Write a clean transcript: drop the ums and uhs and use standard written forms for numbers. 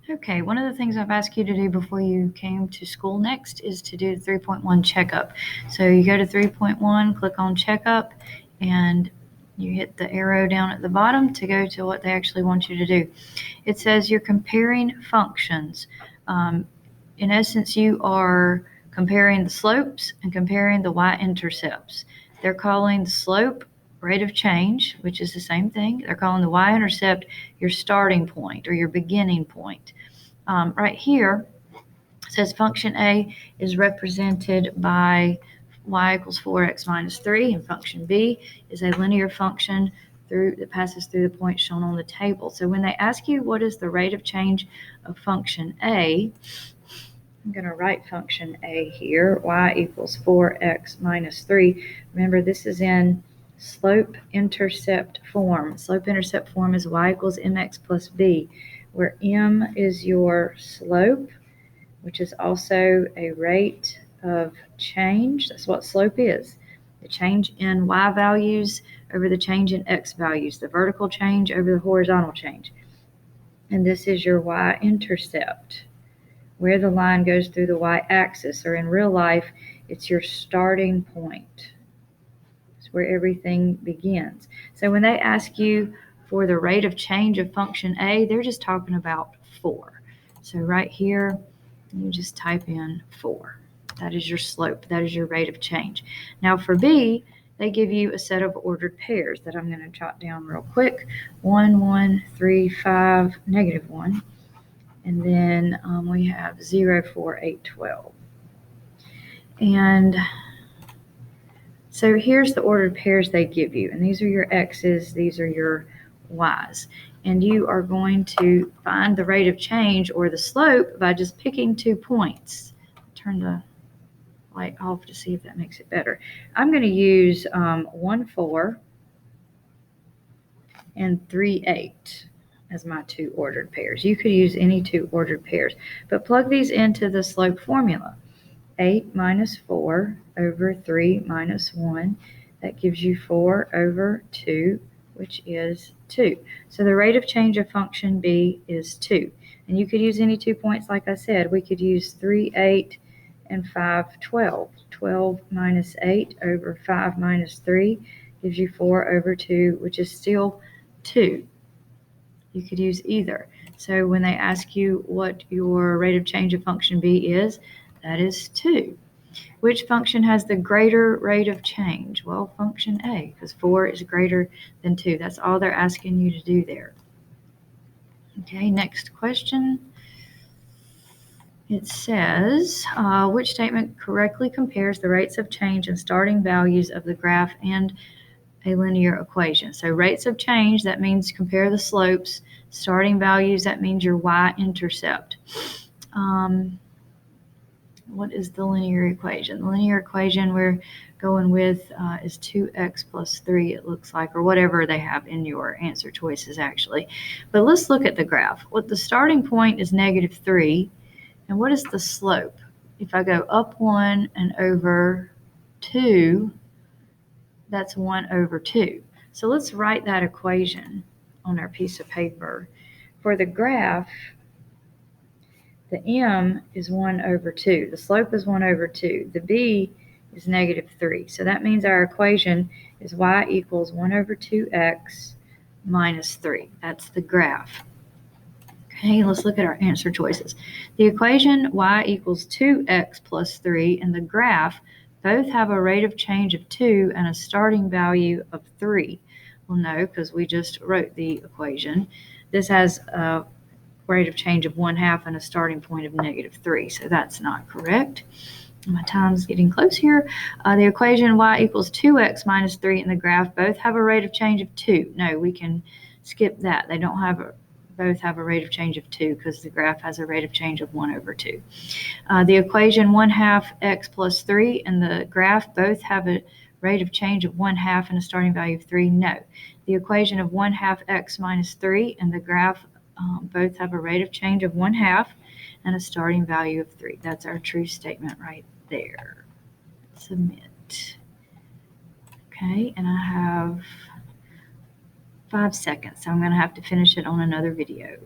Okay, one of the things I've asked you to do before you came to school next is to do the 3.1 checkup. So you go to 3.1, click on checkup, and you hit the arrow down at the bottom to go to what they actually want you to do. It says you're comparing functions. In essence, you are comparing the slopes and comparing the y-intercepts. They're calling the slope rate of change, which is the same thing. They're calling the y-intercept your starting point or your beginning point. Right here, it says function A is represented by y equals 4x minus 3, and function B is a linear function that passes through the points shown on the table. So when they ask you what is the rate of change of function A, I'm going to write function A here, y equals 4x minus 3. Remember, this is in slope-intercept form. Slope-intercept form is y equals mx plus b, where m is your slope, which is also a rate of change. That's what slope is. The change in y values over the change in x values, the vertical change over the horizontal change. And this is your y-intercept, where the line goes through the y-axis, or in real life, it's your starting point. It's where everything begins. So when they ask you for the rate of change of function A, they're just talking about 4. So right here, you just type in 4. That is your slope. That is your rate of change. Now for B, they give you a set of ordered pairs that I'm going to jot down real quick. 1, 1, 3, 5, negative 1. And then we have 0, 4, 8, 12. And so here's the ordered pairs they give you. And these are your x's, these are your y's. And you are going to find the rate of change or the slope by just picking 2 points. Turn the light off to see if that makes it better. I'm going to use 1, 4 and 3, 8 as my 2 ordered pairs. You could use any 2 ordered pairs, but plug these into the slope formula. 8 minus 4 over 3 minus 1, that gives you 4 over 2, which is 2. So the rate of change of function B is 2. And you could use any 2 points, like I said. We could use 3, 8, and 5, 12. 12 minus 8 over 5 minus 3 gives you 4 over 2, which is still 2. You could use either. So when they ask you what your rate of change of function B is, that is 2. Which function has the greater rate of change? Well, function A, because 4 is greater than 2. That's all they're asking you to do there. Okay, next question. It says, which statement correctly compares the rates of change and starting values of the graph and a linear equation? So rates of change, that means compare the slopes. Starting values, that means your y-intercept. What is the linear equation? The linear equation we're going with is 2x plus 3, it looks like, or whatever they have in your answer choices, actually. But let's look at the graph. What the starting point is negative 3, and what is the slope? If I go up 1 and over 2, that's 1 over 2. So let's write that equation on our piece of paper. For the graph, the m is 1 over 2. The slope is 1 over 2. The b is negative 3. So that means our equation is y equals 1 over 2x minus 3. That's the graph. Okay, let's look at our answer choices. The equation y equals 2x plus 3 and the graph both have a rate of change of 2 and a starting value of 3. Well, no, because we just wrote the equation. This has a rate of change of 1/2 and a starting point of negative 3, so that's not correct. My time's getting close here. The equation y equals 2x minus 3 and the graph both have a rate of change of 2. No, we can skip that. They don't both have a rate of change of 2 because the graph has a rate of change of 1 over 2. The equation 1/2 x plus 3 and the graph both have a rate of change of 1/2 and a starting value of 3. No. The equation of 1/2 x minus 3 and the graph both have a rate of change of 1/2 and a starting value of 3. That's our true statement right there. Submit. Okay, and I have 5 seconds, so I'm going to have to finish it on another video.